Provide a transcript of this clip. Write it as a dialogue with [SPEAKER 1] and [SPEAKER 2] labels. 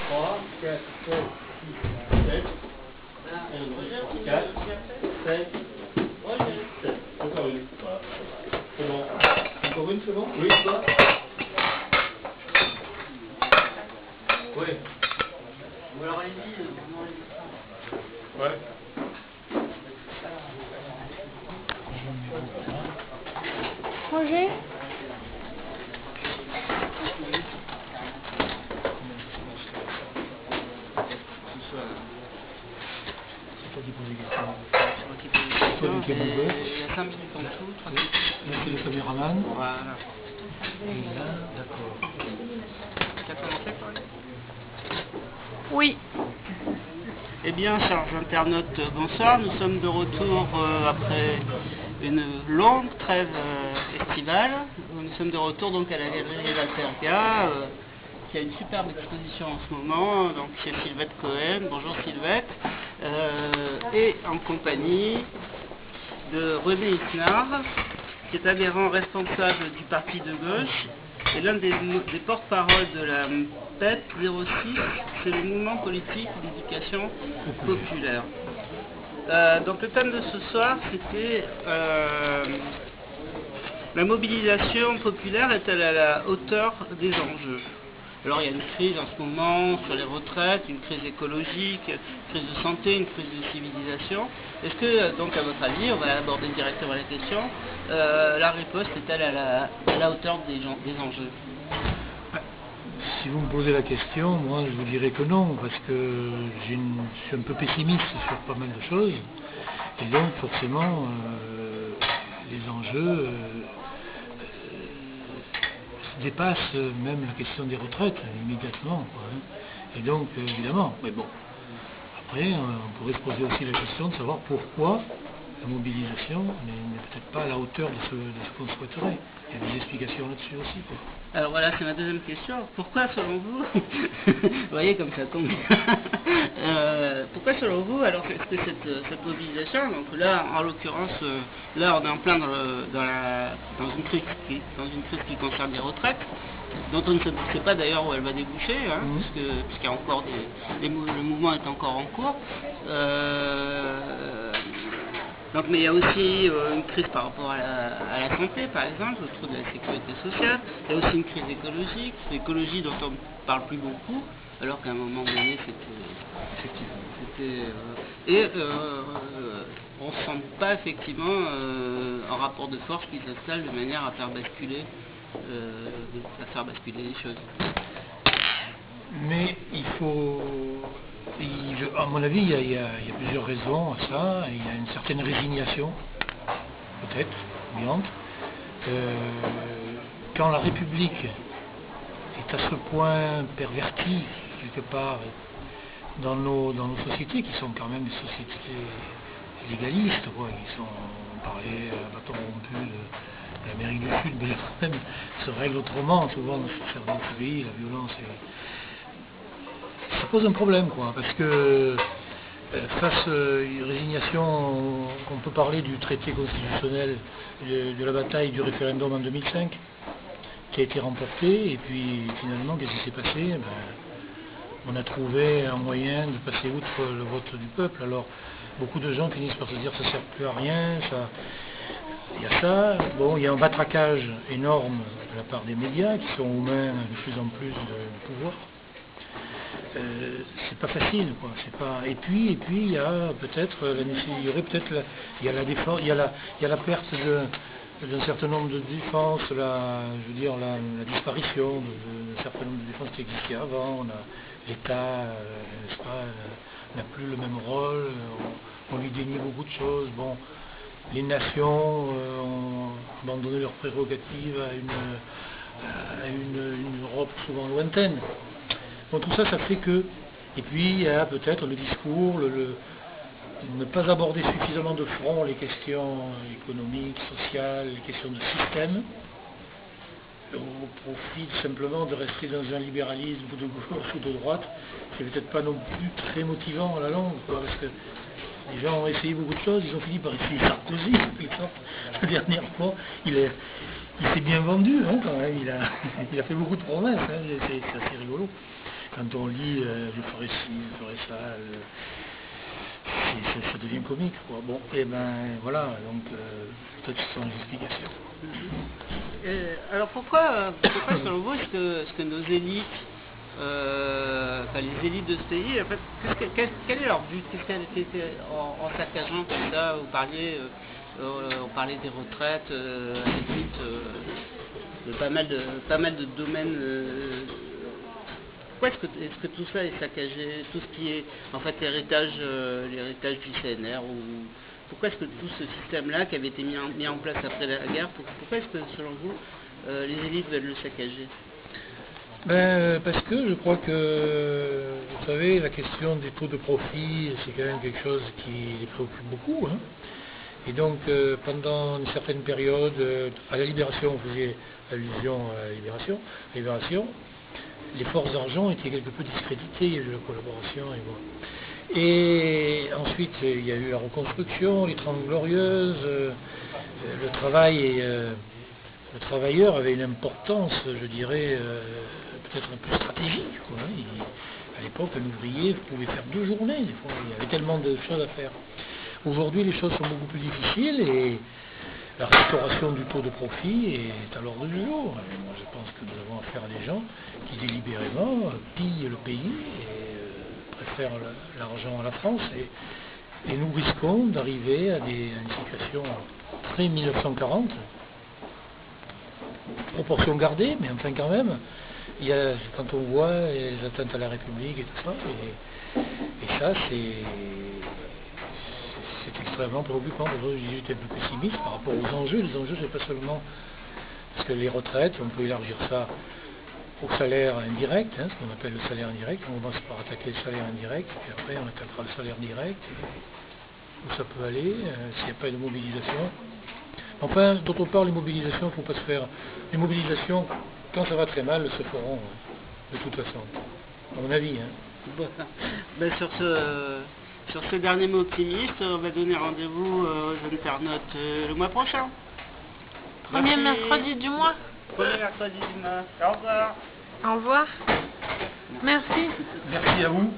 [SPEAKER 1] 3, 4, 5, 6, 7, 4, 5, 6, 7. Encore une. Voilà. C'est bon. Encore une, c'est bon? Oui, toi? Oui.
[SPEAKER 2] Ou alors allez-y, vraiment allez-y.
[SPEAKER 1] Ouais.
[SPEAKER 3] Roger?
[SPEAKER 1] C'est toi qui poses des questions.
[SPEAKER 2] C'est moi qui pose des questions.
[SPEAKER 1] Qui est
[SPEAKER 2] Il y a 5 minutes en dessous, 3 minutes.
[SPEAKER 1] Là, c'est le caméraman.
[SPEAKER 2] Voilà.
[SPEAKER 1] Et là, d'accord.
[SPEAKER 2] Tu as commencé, Paul?
[SPEAKER 3] Oui.
[SPEAKER 2] Eh bien, chers internautes, bonsoir. Nous sommes de retour après une longue trêve estivale. Nous sommes de retour donc à la galerie La Terga, qui a une superbe exposition en ce moment, donc chez Sylvette Cohen. Bonjour Sylvette. Et en compagnie de René Isnard, qui est adhérent responsable du parti de gauche et l'un des porte-paroles de la PEP 06, c'est le mouvement politique d'éducation populaire. Donc le thème de ce soir, c'était la mobilisation populaire est-elle à la hauteur des enjeux? Alors il y a une crise en ce moment sur les retraites, une crise écologique, une crise de santé, une crise de civilisation. Est-ce que, donc à votre avis, on va aborder directement la question, la riposte est-elle à la hauteur des enjeux?
[SPEAKER 1] Si vous me posez la question, moi je vous dirais que non, parce que je suis un peu pessimiste sur pas mal de choses, et donc forcément les enjeux dépassent même la question des retraites immédiatement, quoi, hein. Et donc évidemment, mais bon, après on pourrait se poser aussi la question de savoir pourquoi la mobilisation n'est peut-être pas à la hauteur de ce qu'on souhaiterait. Il y a des explications là-dessus aussi, quoi.
[SPEAKER 2] Alors voilà, c'est ma deuxième question. Pourquoi selon vous, vous voyez comme ça tombe bien, pourquoi selon vous, alors est-ce que cette mobilisation, donc là en l'occurrence, là on est en plein dans une crise qui concerne les retraites, dont on ne sait pas d'ailleurs où elle va déboucher, hein, puisqu'il y a encore le mouvement est encore en cours. Donc, mais il y a aussi une crise par rapport à la santé, par exemple, autour de la sécurité sociale. Il y a aussi une crise écologique, l'écologie dont on ne parle plus beaucoup, alors qu'à un moment donné, on ne sent pas effectivement un rapport de force qui s'installe de manière à faire basculer les choses.
[SPEAKER 1] Mais il faut, à mon avis, il y a plusieurs raisons à ça. Il y a une certaine résignation, peut-être, ambiante. Quand la République est à ce point pervertie, quelque part, dans nos sociétés, qui sont quand même des sociétés légalistes, quoi. On parlait à bâton rompu de l'Amérique du Sud, mais quand même se règle autrement, souvent dans certains pays, la violence ça pose un problème, quoi, parce que face à une résignation, on peut parler du traité constitutionnel, de la bataille du référendum en 2005, qui a été remporté, et puis finalement, qu'est-ce qui s'est passé? On a trouvé un moyen de passer outre le vote du peuple. Alors, beaucoup de gens finissent par se dire que ça ne sert plus à rien, il y a ça. Bon, il y a un matraquage énorme de la part des médias, qui sont aux mains de plus en plus de pouvoir. C'est pas facile, quoi. Et puis il y a peut-être la perte d'un certain nombre de défenses, la disparition d'un certain nombre de défenses qui existaient avant. L'État, n'est-ce pas, n'a plus le même rôle. On lui dénie beaucoup de choses. Bon, les nations ont abandonné leurs prérogatives à une Europe souvent lointaine. Bon, tout ça fait que, et puis il y a peut-être le discours, ne pas aborder suffisamment de front les questions économiques, sociales, les questions de système, au profit simplement de rester dans un libéralisme de gauche ou de droite. C'est peut-être pas non plus très motivant à la longue, quoi, parce que les gens ont essayé beaucoup de choses, ils ont fini par essayer Sarkozy, la dernière fois, il s'est bien vendu, hein, quand même, il a fait beaucoup de promesses, hein, c'est assez rigolo. quand on lit je ferai ci, je ferai ça, ça devient comique, quoi. Bon, et ben voilà, donc peut-être ce sont les explications.
[SPEAKER 2] Alors pourquoi selon vous, est-ce que nos élites, enfin les élites de ce pays, en fait, quel est leur but? En saccageant comme ça, on parlait des retraites, à la limite, de pas mal de domaines. Pourquoi est-ce que tout ça est saccagé, tout ce qui est en fait l'héritage du CNR, ou pourquoi est-ce que tout ce système-là qui avait été mis en place après la guerre, pourquoi est-ce que selon vous les élites veulent le saccager?
[SPEAKER 1] Parce que je crois que, vous savez, la question des taux de profit, c'est quand même quelque chose qui les préoccupe beaucoup, hein. Et donc, pendant une certaine période, à la Libération, on faisait allusion à la Libération, les forces d'argent étaient quelque peu discréditées, il y a eu la collaboration, et bon. Et ensuite, il y a eu la reconstruction, les 30 Glorieuses, le travail et le travailleur avait une importance, je dirais, peut-être un peu stratégique, quoi. À l'époque, un ouvrier pouvait faire 2 journées, des fois, il y avait tellement de choses à faire. Aujourd'hui, les choses sont beaucoup plus difficiles et la restauration du taux de profit est à l'ordre du jour. Moi, je pense que nous avons affaire à des gens qui délibérément pillent le pays et préfèrent l'argent à la France. Et nous risquons d'arriver à une situation très 1940, proportion gardée, mais enfin quand même. Quand on voit les atteintes à la République et tout ça, et ça c'est extrêmement préoccupant. J'étais plus pessimiste par rapport aux enjeux. Les enjeux, c'est pas seulement parce que les retraites, on peut élargir ça au salaire indirect, hein, ce qu'on appelle le salaire indirect. On commence par attaquer le salaire indirect, puis après on attaquera le salaire direct. Où ça peut aller, s'il n'y a pas de mobilisation. Enfin, d'autre part, les mobilisations, il ne faut pas se faire. Les mobilisations, quand ça va très mal, se feront, de toute façon. À mon avis. Hein.
[SPEAKER 2] Ben, sur ce dernier mot optimiste, on va donner rendez-vous aux internautes le mois prochain.
[SPEAKER 3] Premier mercredi du mois.
[SPEAKER 2] Premier mercredi du mois. Au revoir.
[SPEAKER 3] Au revoir. Merci.
[SPEAKER 1] Merci à vous.